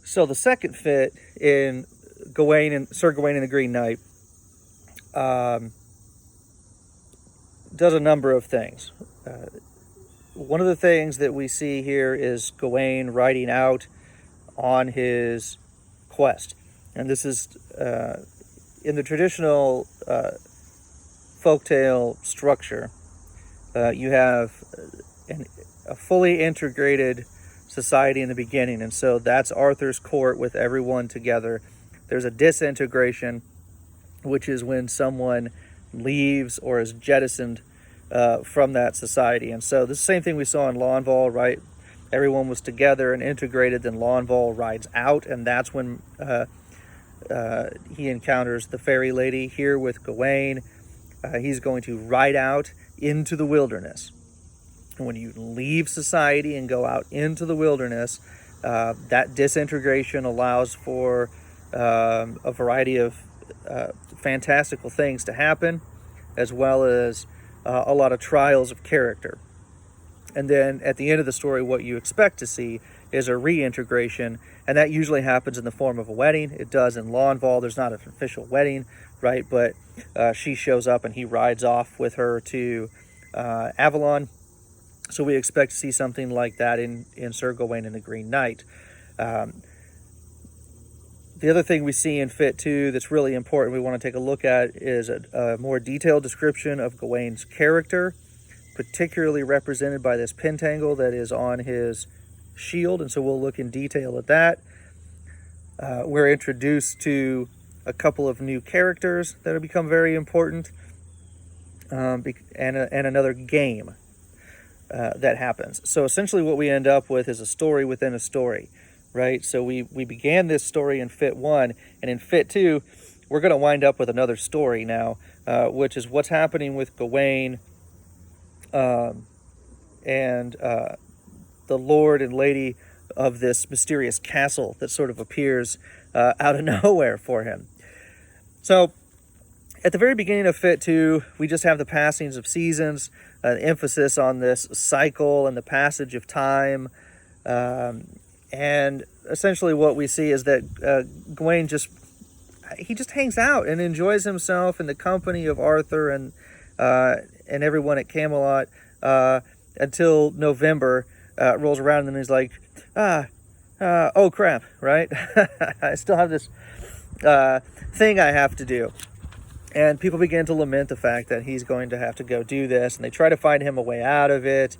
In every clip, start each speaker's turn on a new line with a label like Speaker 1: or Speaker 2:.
Speaker 1: So the second fitt in Sir Gawain and the Green Knight um, does a number of things. One of the things that we see here is Gawain riding out on his quest. And this is in the traditional folktale structure. You have a fully integrated society in the beginning, and so that's Arthur's court with everyone together. There's a disintegration, which is when someone leaves or is jettisoned from that society. And so the same thing we saw in Lawnval, right? Everyone was together and integrated. Then Lawnval rides out, and that's when he encounters the fairy lady. Here with Gawain, he's going to ride out into the wilderness. And when you leave society and go out into the wilderness, that disintegration allows for a variety of fantastical things to happen, as well as a lot of trials of character. And then at the end of the story, what you expect to see is a reintegration, and that usually happens in the form of a wedding. It does in Lawnval. There's not an official wedding, right? But she shows up and he rides off with her to Avalon. So we expect to see something like that in Sir Gawain and the Green Knight. The other thing we see in Fitt 2 that's really important we want to take a look at is a more detailed description of Gawain's character, particularly represented by this pentangle that is on his shield. And so we'll look in detail at that. We're introduced to a couple of new characters that have become very important, and another game that happens. So essentially what we end up with is a story within a story, right? So we began this story in Fitt 1, and in Fitt 2, we're going to wind up with another story now, which is what's happening with Gawain and the lord and lady of this mysterious castle that sort of appears out of nowhere for him. So at the very beginning of Fitt 2, we just have the passings of seasons, an emphasis on this cycle and the passage of time. And essentially what we see is that Gawain just hangs out and enjoys himself in the company of Arthur and everyone at Camelot until November rolls around, and he's like, oh crap, right? I still have this thing I have to do. And people begin to lament the fact that he's going to have to go do this, and they try to find him a way out of it.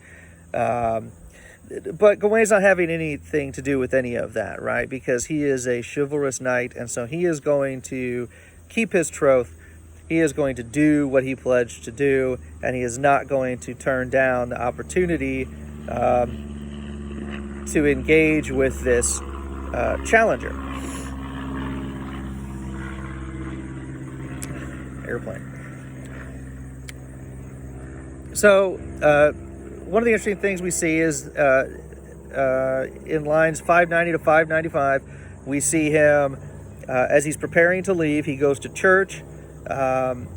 Speaker 1: But Gawain's not having anything to do with any of that, right? Because he is a chivalrous knight, and so he is going to keep his troth. He is going to do what he pledged to do, and he is not going to turn down the opportunity to engage with this challenger. Airplane. So one of the interesting things we see is in lines 590 to 595, we see him as he's preparing to leave. He goes to church to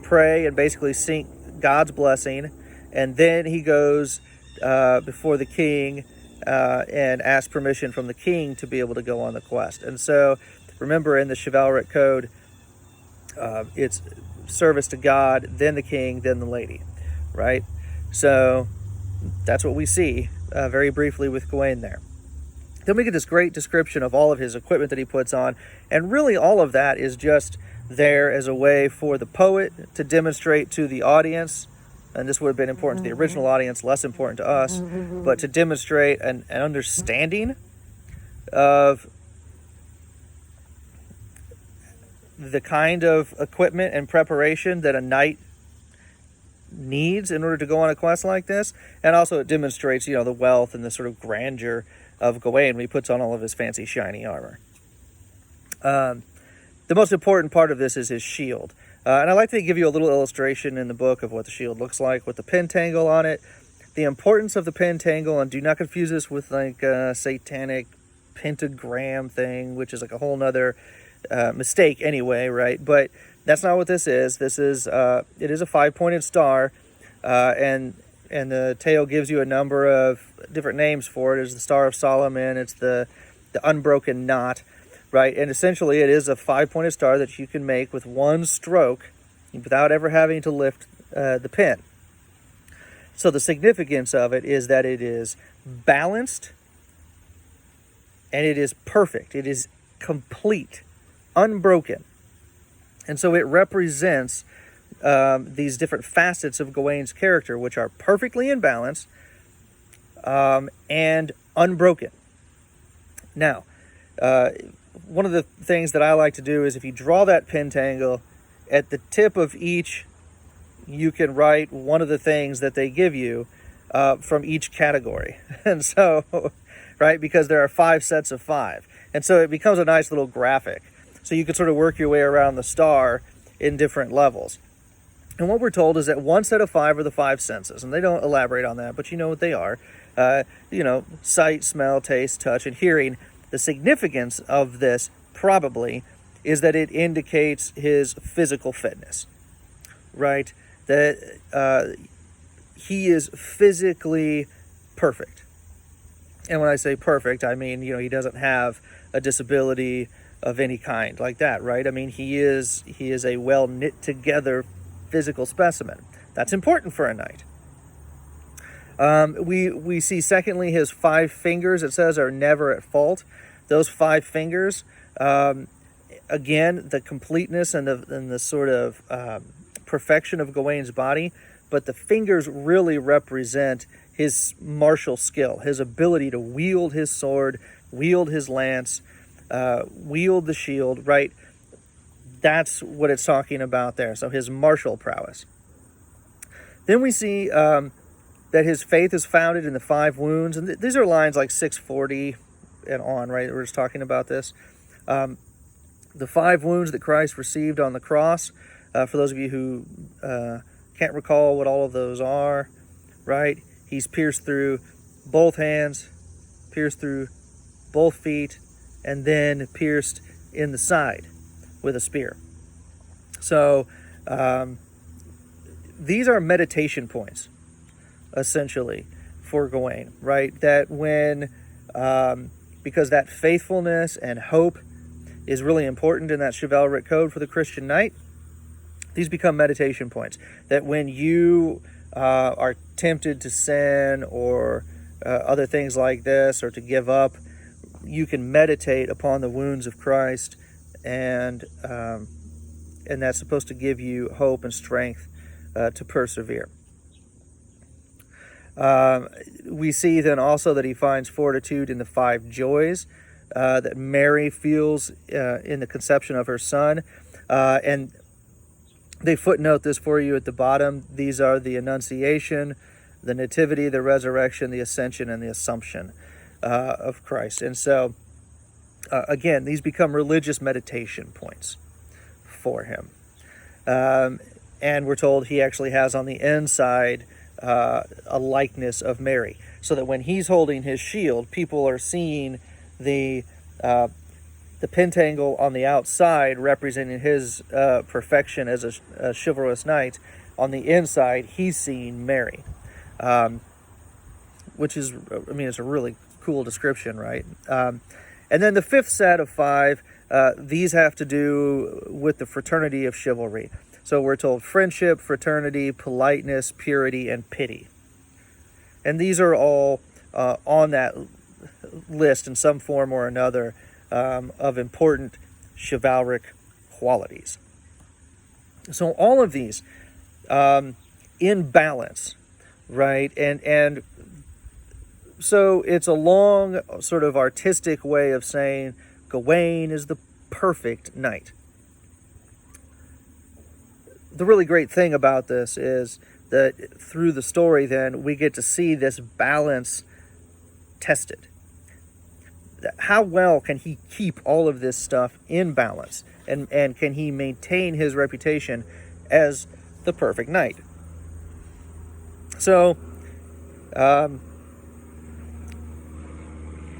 Speaker 1: pray and basically seek God's blessing, and then he goes before the king and asks permission from the king to be able to go on the quest. And so remember, in the chivalric code, it's service to God, then the king, then the lady, right? So that's what we see very briefly with Gawain there. Then we get this great description of all of his equipment that he puts on, and really all of that is just there as a way for the poet to demonstrate to the audience, and this would have been important to the original audience, less important to us, but to demonstrate an understanding of the kind of equipment and preparation that a knight needs in order to go on a quest like this. And also it demonstrates, the wealth and the sort of grandeur of Gawain when he puts on all of his fancy shiny armor. The most important part of this is his shield. And I like to give you a little illustration in the book of what the shield looks like with the pentangle on it. The importance of the pentangle, and do not confuse this with like a satanic pentagram thing, which is like a whole nother mistake anyway, right? But that's not what this is. This is it is a 5-pointed star, and and the tale gives you a number of different names for it. It's the Star of Solomon. It's the unbroken knot, right? And essentially it is a 5-pointed star that you can make with one stroke without ever having to lift the pin. So the significance of it is that it is balanced and it is perfect. It is complete, unbroken. And so it represents these different facets of Gawain's character, which are perfectly in balance and unbroken. Now, one of the things that I like to do is if you draw that pentangle, at the tip of each, you can write one of the things that they give you from each category. And so, right, because there are 5 sets of 5. And so it becomes a nice little graphic. So you can sort of work your way around the star in different levels. And what we're told is that one set of 5 are the 5 senses. And they don't elaborate on that, but you know what they are. Sight, smell, taste, touch, and hearing. The significance of this probably is that it indicates his physical fitness, right? That he is physically perfect. And when I say perfect, I mean, he doesn't have a disability of any kind like that, right? I mean, he is a well knit together physical specimen. That's important for a knight. We see secondly his 5 fingers, it says, are never at fault. Those 5 fingers, again, the completeness and the sort of perfection of Gawain's body, but the fingers really represent his martial skill, his ability to wield his sword, wield his lance, wield the shield, right? That's what it's talking about there. So his martial prowess. Then we see that his faith is founded in the 5 wounds. And these are lines like 640 and on, right? We're just talking about this. The 5 wounds that Christ received on the cross. For those of you who can't recall what all of those are, right? He's pierced through both hands, pierced through both feet, and then pierced in the side with a spear. So these are meditation points, essentially, for Gawain, right? That when, because that faithfulness and hope is really important in that chivalric code for the Christian knight, these become meditation points. That when you are tempted to sin or other things like this, or to give up, you can meditate upon the wounds of Christ, and that's supposed to give you hope and strength to persevere. We see then also that he finds fortitude in the 5 joys that Mary feels in the conception of her son. And they footnote this for you at the bottom. These are the Annunciation, the Nativity, the Resurrection, the Ascension, and the Assumption of Christ. And so, again, these become religious meditation points for him. And we're told he actually has on the inside a likeness of Mary, so that when he's holding his shield, people are seeing the pentangle on the outside representing his perfection as a chivalrous knight. On the inside, he's seeing Mary, which is, it's a really cool description, right? And then the 5th set of 5, these have to do with the fraternity of chivalry. So we're told friendship, fraternity, politeness, purity, and pity. And these are all on that list in some form or another of important chivalric qualities. So all of these in balance, right? And so it's a long sort of artistic way of saying Gawain is the perfect knight. The really great thing about this is that through the story, then, we get to see this balance tested. How well can he keep all of this stuff in balance? And can he maintain his reputation as the perfect knight? So,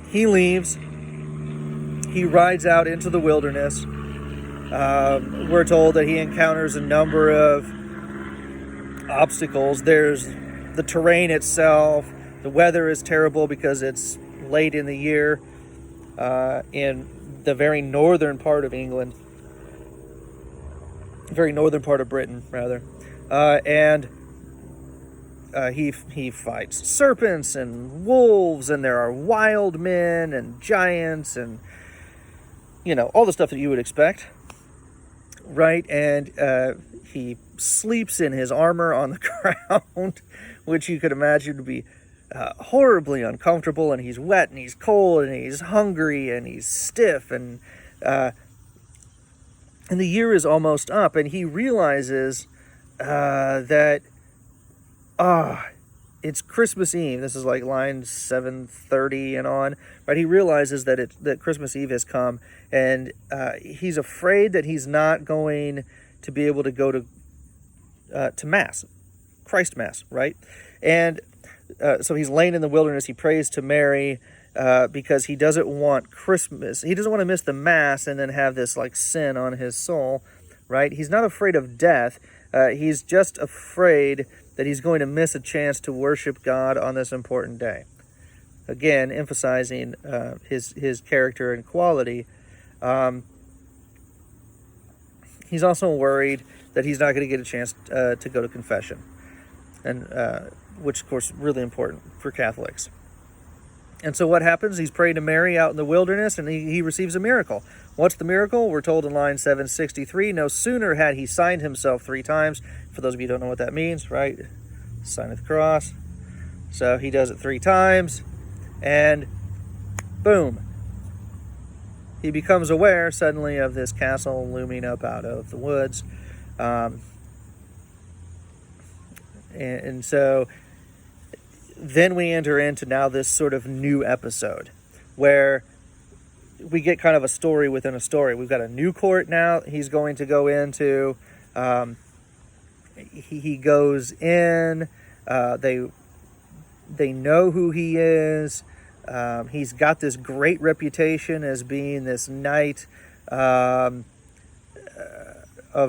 Speaker 1: he leaves. He rides out into the wilderness. We're told that he encounters a number of obstacles. There's the terrain itself, the weather is terrible because it's late in the year in the very northern part of England, very northern part of Britain, rather. And he fights serpents and wolves, and there are wild men and giants and, all the stuff that you would expect, right? And he sleeps in his armor on the ground, which you could imagine to be horribly uncomfortable, and he's wet and he's cold and he's hungry and he's stiff, and the year is almost up, and he realizes that it's Christmas Eve. This is like line 730 and on, right? He realizes that Christmas Eve has come, and he's afraid that he's not going to be able to go to Mass, Christ Mass, right? And so he's laying in the wilderness. He prays to Mary because he doesn't want Christmas. He doesn't want to miss the Mass and then have this like sin on his soul, right? He's not afraid of death. He's just afraid that he's going to miss a chance to worship God on this important day. Again, emphasizing his character and quality. He's also worried that he's not going to get a chance to go to confession, and which, of course, is really important for Catholics. And so what happens? He's praying to Mary out in the wilderness, and he receives a miracle. What's the miracle? We're told in line 763, no sooner had he signed himself 3 times. For those of you who don't know what that means, right? Sign of the cross. So he does it 3 times, and boom. He becomes aware suddenly of this castle looming up out of the woods. And so then we enter into now this sort of new episode where we get kind of a story within a story. We've got a new court now he's going to go into. He goes in. They know who he is. He's got this great reputation as being this knight of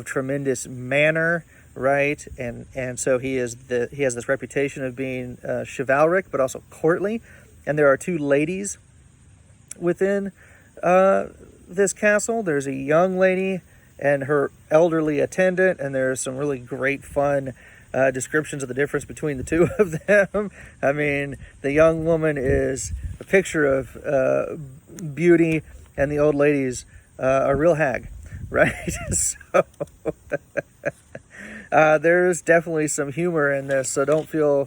Speaker 1: tremendous manner, right? And so he has this reputation of being chivalric, but also courtly. And there are 2 ladies within this castle. There's a young lady and her elderly attendant, and there's some really great fun descriptions of the difference between the 2 of them. I mean, the young woman is a picture of beauty, and the old lady's a real hag, right? So there's definitely some humor in this, so don't feel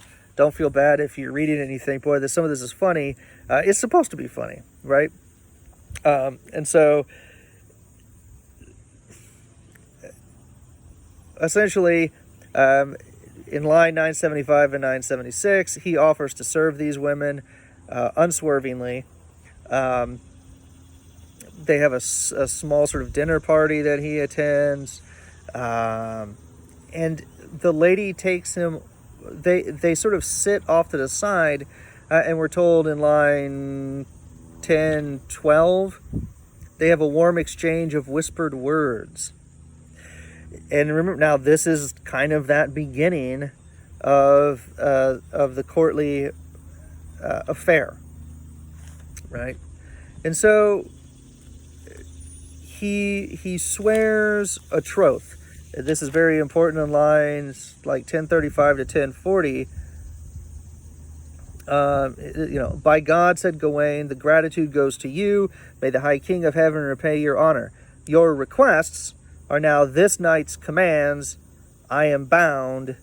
Speaker 1: bad if you're reading and you think, boy, some of this is funny. It's supposed to be funny, right? And so essentially, in line 975 and 976, he offers to serve these women unswervingly. They have a small sort of dinner party that he attends, and the lady takes him. They sort of sit off to the side, and we're told in line 10-12, they have a warm exchange of whispered words. And remember, now this is kind of that beginning of the courtly affair, right? And so he swears a troth. This is very important in lines like 1035 to 1040. By God, said Gawain, the gratitude goes to you. May the High King of Heaven repay your honor. Your requests are now this night's commands. I am bound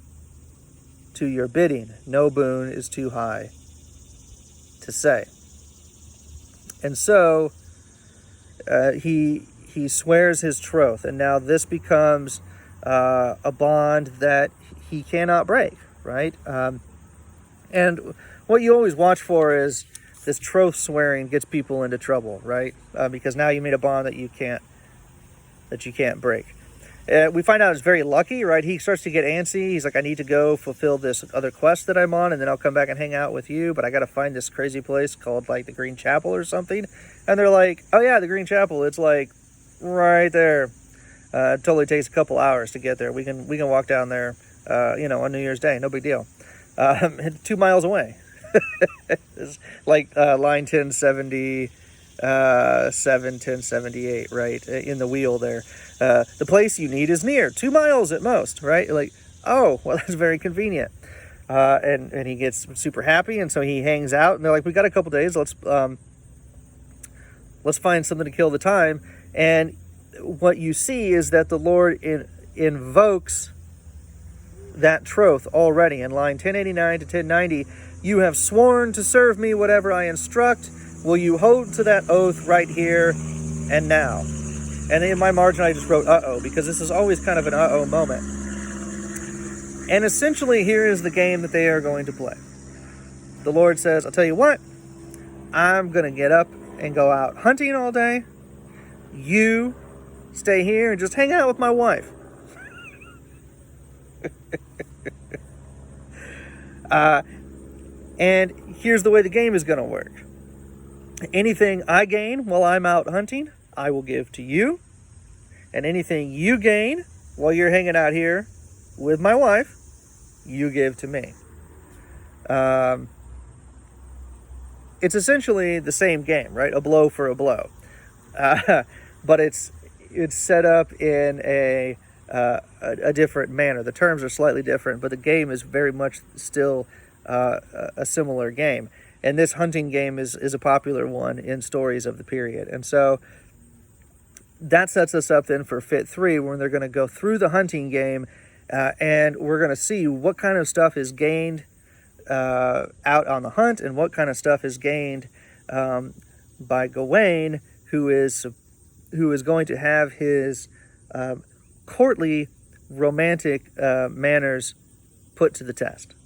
Speaker 1: to your bidding. No boon is too high to say. And so he swears his troth, and now this becomes a bond that he cannot break, right? And what you always watch for is this troth swearing gets people into trouble, right? Because now you made a bond that you can't break. We find out it's very lucky, right? He starts to get antsy. He's like, I need to go fulfill this other quest that I'm on, and then I'll come back and hang out with you, but I got to find this crazy place called like the Green Chapel or something. And they're like, oh yeah, the Green Chapel. It's like right there. It totally takes a couple hours to get there. We can walk down there, on New Year's Day. No big deal. 2 miles away. It's like line 1070, 1078, right, in the wheel there. The place you need is near, 2 miles at most, right? Like, oh, well, that's very convenient. And he gets super happy, and so he hangs out, and they're like, we got a couple days, let's find something to kill the time. And what you see is that the Lord invokes that troth already in line 1089 to 1090. You have sworn to serve me whatever I instruct. Will you hold to that oath right here and now? And in my margin, I just wrote uh-oh, because this is always kind of an uh-oh moment. And essentially, here is the game that they are going to play. The Lord says, I'll tell you what, I'm going to get up and go out hunting all day. You stay here and just hang out with my wife. And here's the way the game is going to work. Anything I gain while I'm out hunting, I will give to you. And anything you gain while you're hanging out here with my wife, you give to me. It's essentially the same game, right? A blow for a blow. But it's set up in a different manner. The terms are slightly different, but the game is very much still a similar game. And this hunting game is a popular one in stories of the period. And so that sets us up then for Fit 3, when they're going to go through the hunting game, and we're going to see what kind of stuff is gained out on the hunt, and what kind of stuff is gained by Gawain, who is going to have his courtly, romantic manners put to the test.